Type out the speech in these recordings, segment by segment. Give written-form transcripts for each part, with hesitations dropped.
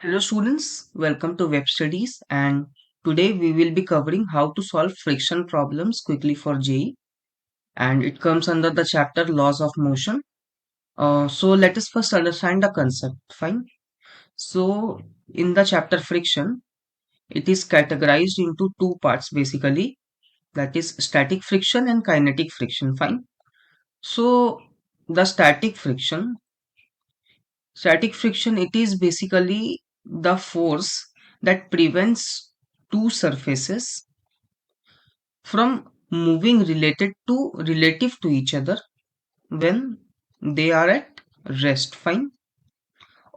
Hello students, welcome to Web Studies, and today we will be covering how to solve friction problems quickly for JEE, and it comes under the chapter Laws of Motion. So let us first understand the concept. Fine. So in the chapter friction, it is categorized into two parts basically, that is static friction and kinetic friction. Fine. So the static friction, it is basically the force that prevents two surfaces from moving relative to each other when they are at rest. Fine.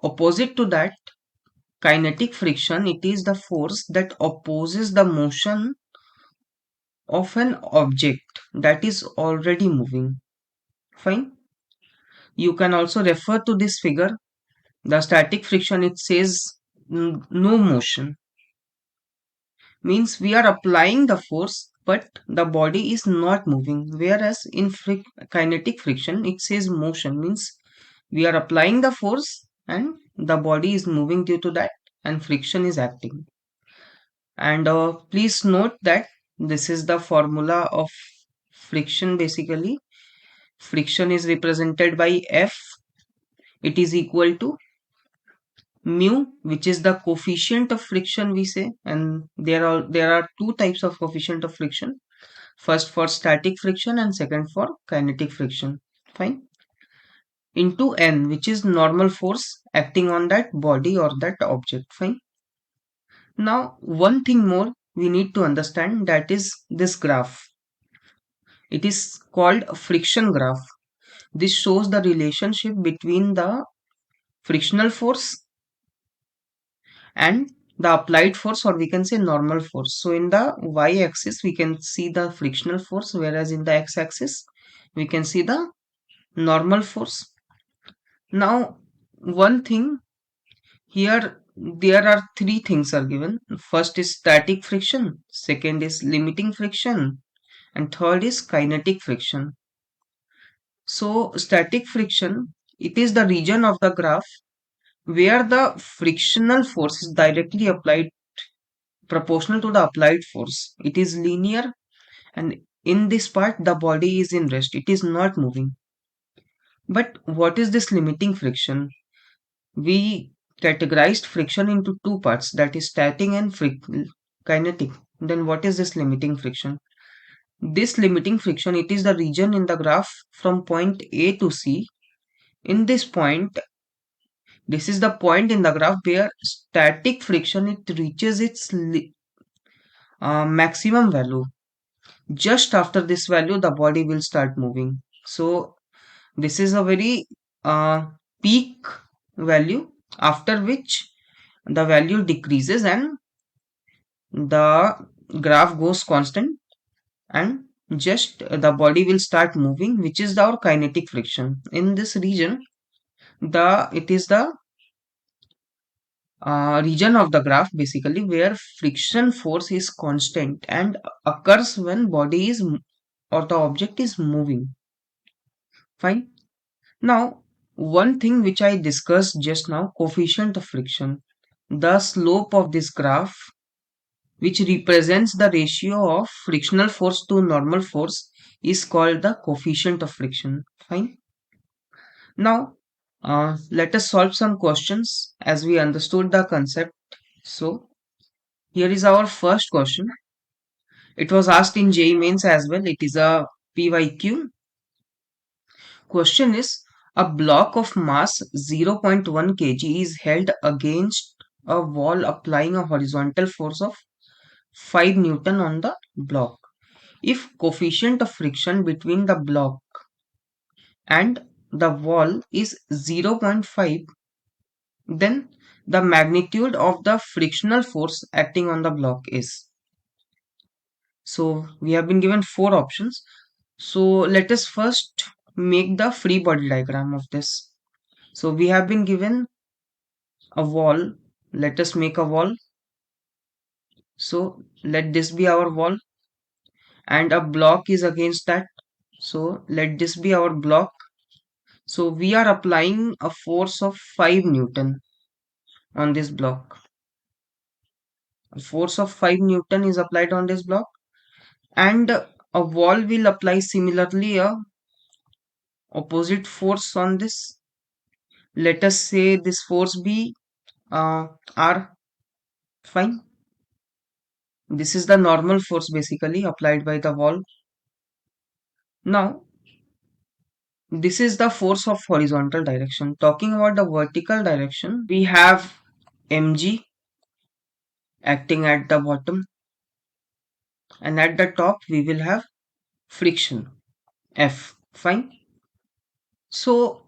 Opposite to that, kinetic friction, it is the force that opposes the motion of an object that is already moving. Fine. You can also refer to this figure. The static friction, it says no motion, means we are applying the force but the body is not moving, whereas in kinetic friction it says motion, means we are applying the force and the body is moving due to that, and friction is acting. And please note that this is the formula of friction. Basically, friction is represented by F. It is equal to mu, which is the coefficient of friction, we say, and there are two types of coefficient of friction, first for static friction and second for kinetic friction. Fine. Into n, which is normal force acting on that body or that object. Fine. Now one thing more we need to understand, that is this graph. It is called a friction graph. This shows the relationship between the frictional force and the applied force, or we can say normal force. So in the y-axis we can see the frictional force, whereas in the x-axis we can see the normal force. Now one thing here, there are three things are given. First is static friction, second is limiting friction, and third is kinetic friction. So static friction, it is the region of the graph where the frictional force is directly applied, proportional to the applied force. It is linear, and in this part the body is in rest, it is not moving. But what is this limiting friction? We categorized friction into two parts, that is static and kinetic. Then what is this limiting friction? This limiting friction, it is the region in the graph from point A to C. In this point, this is the point in the graph where static friction, it reaches its maximum value. Just after this value the body will start moving. So this is a very peak value, after which the value decreases and the graph goes constant, and just the body will start moving, which is our kinetic friction. In this region, it is the region of the graph basically where friction force is constant and occurs when body is or the object is moving. Fine. Now one thing which I discussed just now, coefficient of friction, the slope of this graph, which represents the ratio of frictional force to normal force, is called the coefficient of friction. Fine. Now, let us solve some questions as we understood the concept. So, here is our first question. It was asked in JEE mains as well. It is a PYQ. Question is, a block of mass 0.1 kg is held against a wall applying a horizontal force of 5 Newton on the block. If coefficient of friction between the block and the wall is 0.5, then the magnitude of the frictional force acting on the block is. So we have been given four options. So let us first make the free body diagram of this. So we have been given a wall. Let us make a wall. So let this be our wall, and a block is against that. So let this be our block. So we are applying a force of 5 Newton. on this block. A force of 5 Newton is applied on this block, and a wall will apply similarly a opposite force on this. Let us say this force be R. Fine. This is the normal force basically applied by the wall. Now, this is the force of horizontal direction. Talking about the vertical direction, we have mg acting at the bottom, and at the top we will have friction F. Fine. So,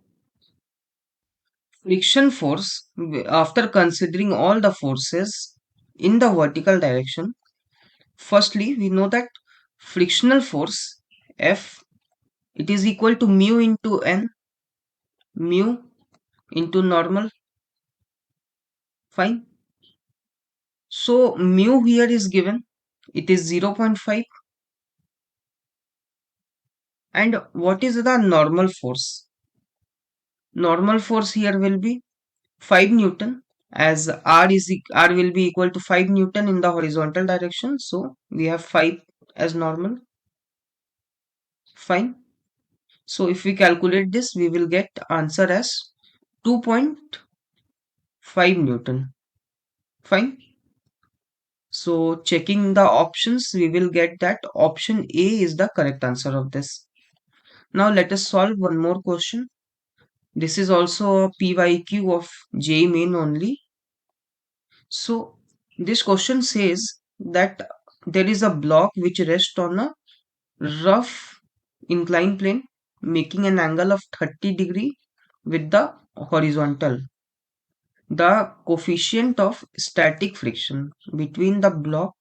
friction force, after considering all the forces in the vertical direction, firstly we know that frictional force F, it is equal to mu into n, mu into normal. Fine. So mu here is given, it is 0.5, and what is the normal force? Normal force here will be 5 Newton, as R will be equal to 5 Newton in the horizontal direction, so we have 5 as normal. Fine. So if we calculate this, we will get answer as 2.5 Newton. Fine. So checking the options, we will get that option A is the correct answer of this. Now let us solve one more question. This is also a PYQ of JEE main only. So this question says that there is a block which rests on a rough inclined plane making an angle of 30° with the horizontal. The coefficient of static friction between the block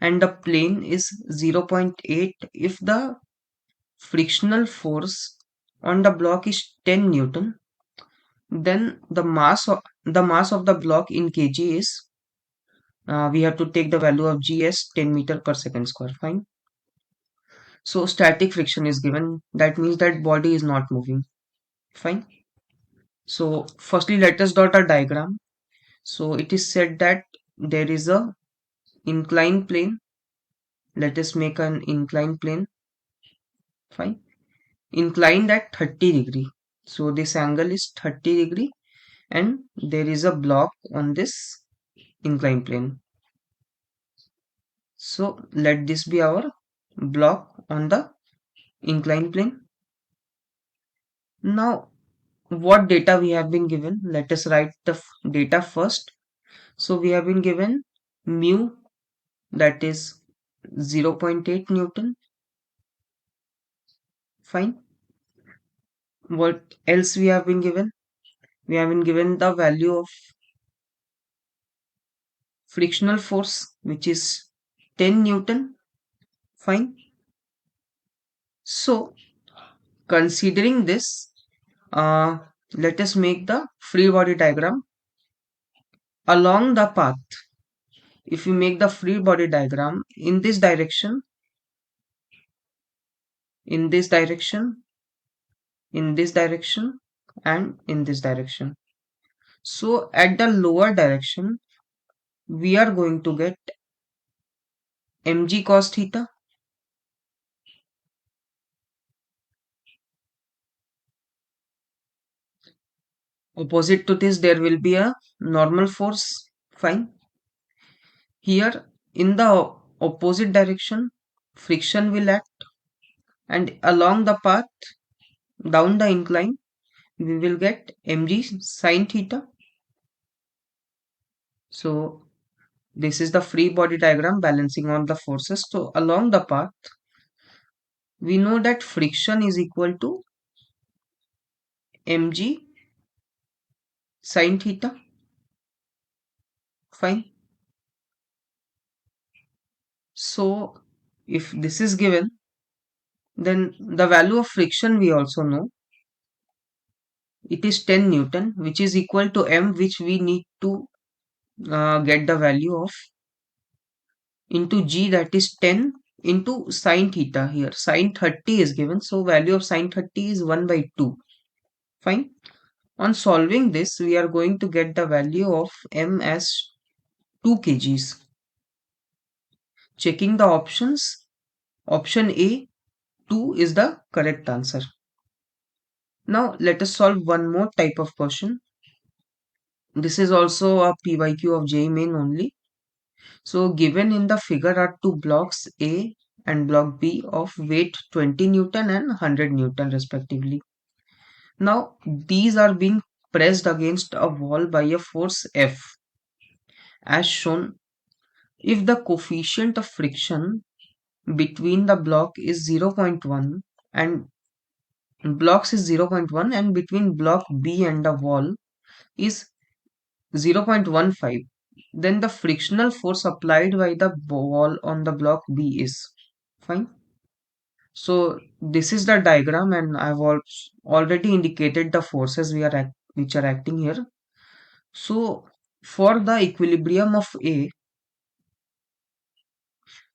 and the plane is 0.8 if the frictional force on the block is 10 Newton, then the mass of the block in kg is we have to take the value of g as 10 meter per second square. Fine. So static friction is given, that means that body is not moving. Fine. So firstly let us dot a diagram. So it is said that there is a inclined plane. Let us make an inclined plane. Fine. Inclined at 30°. So this angle is 30°, and there is a block on this inclined plane. So let this be our block on the inclined plane. Now what data we have been given? Let us write the data first. So we have been given mu, that is 0.8 Newton. Fine. What else we have been given? We have been given the value of frictional force, which is 10 Newton. Fine. So considering this, let us make the free body diagram along the path. If we make the free body diagram in this direction, in this direction, in this direction, and in this direction. So at the lower direction, we are going to get mg cos theta. Opposite to this, there will be a normal force. Fine. Here in the opposite direction, friction will act, and along the path down the incline, we will get mg sin theta. So this is the free body diagram balancing on the forces. So along the path, we know that friction is equal to mg sin theta. Fine. So if this is given, then the value of friction we also know. It is 10 Newton, which is equal to m, which we need to get the value of, into g, that is 10 into sin theta. Here sin 30 is given, so value of sin 30 is 1/2. Fine. On solving this, we are going to get the value of m as 2 kgs. Checking the options, option A, 2 is the correct answer. Now let us solve one more type of question. This is also a PYQ of JEE Main only. So given in the figure are two blocks A and block B of weight 20 Newton and 100 Newton respectively. Now these are being pressed against a wall by a force F. As shown, if the coefficient of friction between the block is 0.1 and blocks is 0.1 and between block B and the wall is 0.15, then the frictional force applied by the wall on the block B is fine. So this is the diagram and I've already indicated the forces which are acting here. So for the equilibrium of A,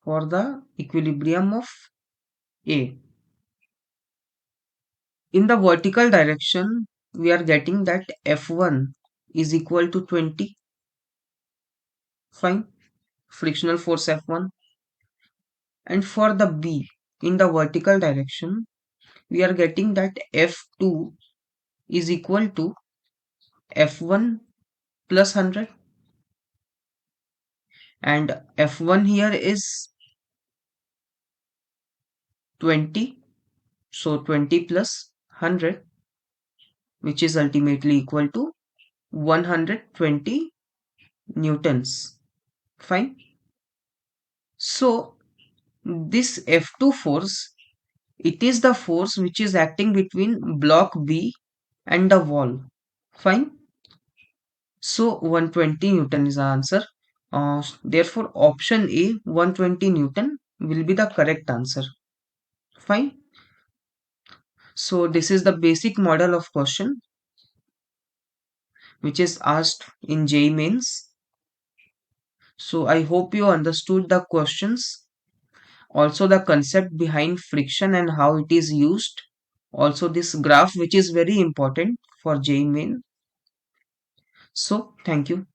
for the equilibrium of A, in the vertical direction, we are getting that F1 is equal to 20. Fine. Frictional force F1. And for the B, in the vertical direction, we are getting that F2 is equal to F1 plus 100. And F1 here is 20. So 20 plus 100, which is ultimately equal to 120 newtons. Fine. So this F2 force, it is the force which is acting between block B and the wall. Fine. So 120 Newton is the answer. Therefore, option A, 120 Newton, will be the correct answer. Fine. So this is the basic model of question which is asked in JEE Mains. So I hope you understood the questions, also the concept behind friction and how it is used. Also this graph which is very important for JEE Main. So thank you.